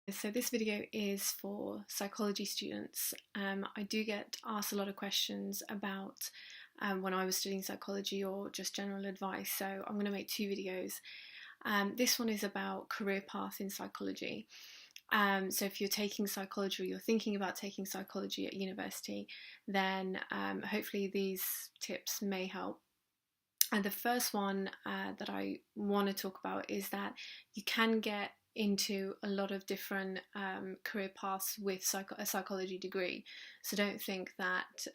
So this video is for psychology students. I do get asked a lot of questions about when I was studying psychology or just general advice, so I'm going to make two videos. This one is about career path in psychology. So if you're taking psychology or you're thinking about taking psychology at university, then hopefully these tips may help. And the first one that I want to talk about is that you can get into a lot of different career paths with a psychology degree. So don't think that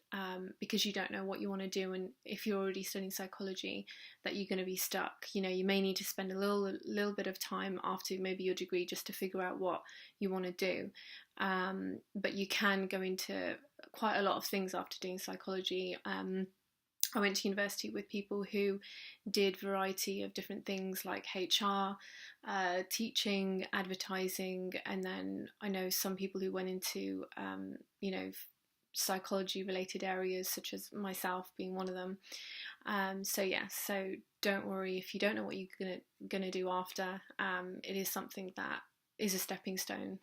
because you don't know what you want to do, and if you're already studying psychology, that you're going to be stuck. You know, you may need to spend a little bit of time after maybe your degree just to figure out what you want to do. But you can go into quite a lot of things after doing psychology. I went to university with people who did a variety of different things like HR, teaching, advertising, and then I know some people who went into, psychology related areas, such as myself being one of them. So don't worry if you don't know what you're gonna do after. It is something that is a stepping stone.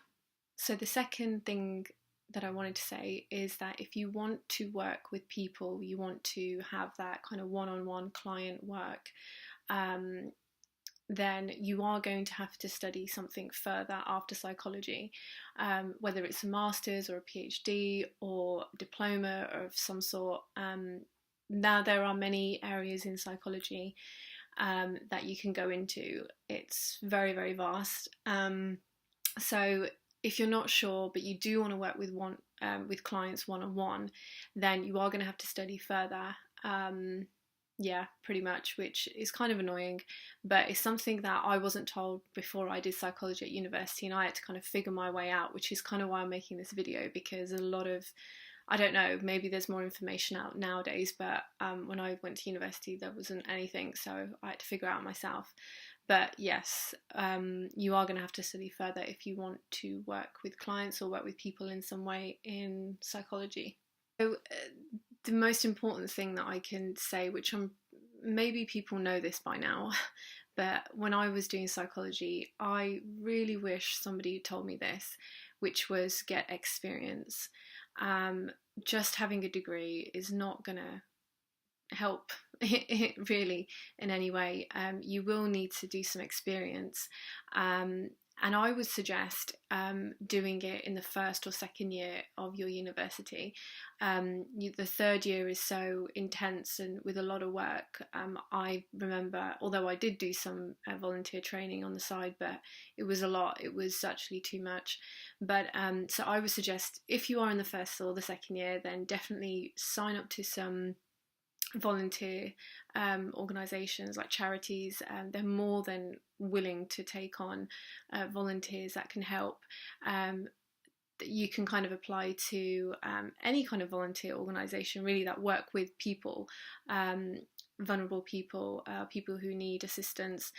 So the second thing that I wanted to say is that if you want to work with people, you want to have that kind of one-on-one client work, then you are going to have to study something further after psychology, whether it's a master's or a PhD or diploma of some sort. Now there are many areas in psychology that you can go into. It's very, very vast. So if you're not sure, but you do want to work with clients one-on-one, then you are going to have to study further. Yeah, pretty much, which is kind of annoying, but it's something that I wasn't told before I did psychology at university, and I had to kind of figure my way out, which is kind of why I'm making this video, because a lot of, I don't know, maybe there's more information out nowadays, but when I went to university there wasn't anything, so I had to figure out myself. But yes, you are going to have to study further if you want to work with clients or work with people in some way in psychology. So the most important thing that I can say, which maybe people know this by now, but when I was doing psychology, I really wish somebody told me this, which was get experience. Just having a degree is not going to help really in any way. You will need to do some experience, and I would suggest doing it in the first or second year of your university. The third year is so intense and with a lot of work. I remember, although I did do some volunteer training on the side, but it was a lot. It was actually too much. But so I would suggest, if you are in the first or the second year, then definitely sign up to some volunteer organisations like charities. They're more than willing to take on volunteers that can help. You can kind of apply to any kind of volunteer organisation really that work with people, vulnerable people, people who need assistance,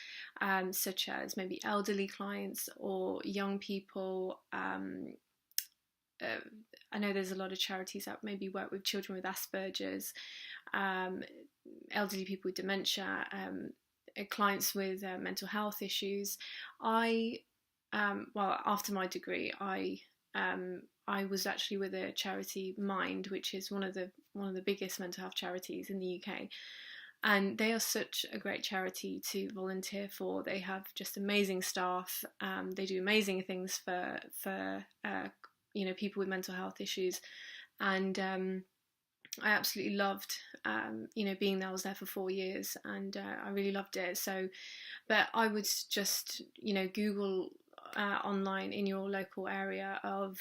such as maybe elderly clients or young people. I know there's a lot of charities that maybe work with children with Asperger's, elderly people with dementia, clients with mental health issues. After my degree, I was actually with a charity, Mind, which is one of the biggest mental health charities in the UK. And they are such a great charity to volunteer for. They have just amazing staff. They do amazing things for people with mental health issues, and I absolutely loved being there. I was there for 4 years, and I really loved it. So, but I would just Google online in your local area of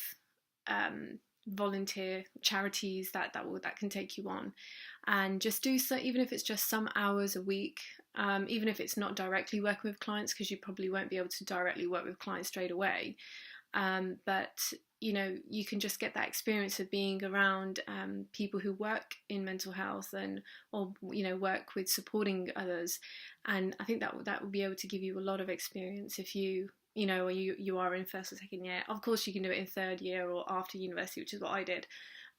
volunteer charities that can take you on, and just do so, even if it's just some hours a week, even if it's not directly working with clients, because you probably won't be able to directly work with clients straight away. But you can just get that experience of being around people who work in mental health or work with supporting others, and I think that will be able to give you a lot of experience if you are in first or second year. Of course, you can do it in third year or after university, which is what I did.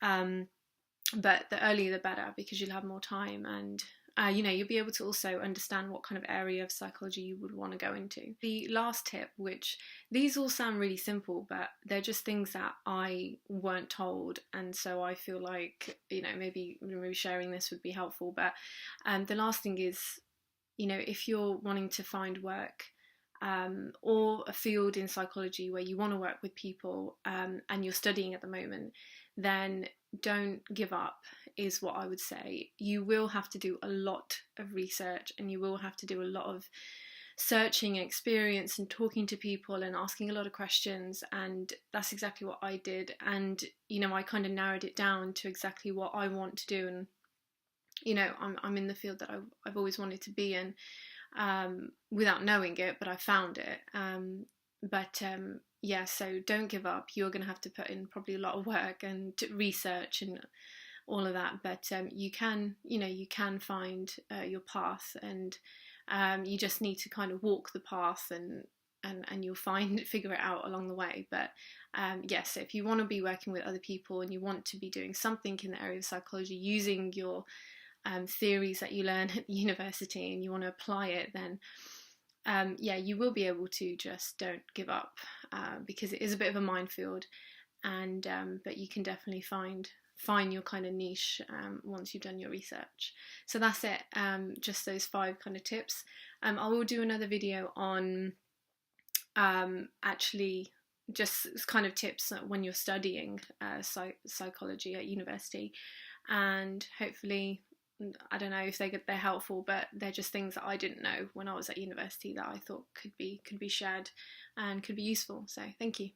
But the earlier the better, because you'll have more time, and you'll be able to also understand what kind of area of psychology you would want to go into. The last tip, which these all sound really simple, but they're just things that I weren't told, and so I feel like, maybe sharing this would be helpful. But the last thing is, if you're wanting to find work, or a field in psychology where you want to work with people, and you're studying at the moment, then don't give up, is what I would say. You will have to do a lot of research, and you will have to do a lot of searching experience and talking to people and asking a lot of questions, and that's exactly what I did. And I kind of narrowed it down to exactly what I want to do, and I'm in the field that I've always wanted to be in, without knowing it, but I found it. Yeah, so don't give up. You're going to have to put in probably a lot of work and research and all of that, but you can find your path, and you just need to kind of walk the path, and you'll figure it out along the way. But yes, if you want to be working with other people and you want to be doing something in the area of psychology using your theories that you learn at the university, and you want to apply it, then you will be able to. Just don't give up, because it is a bit of a minefield, and but you can definitely find your kind of niche once you've done your research. So that's it, just those 5 kind of tips. I will do another video on actually just kind of tips when you're studying psychology at university, and hopefully, I don't know if they're helpful, but they're just things that I didn't know when I was at university that I thought could be shared and could be useful. So thank you.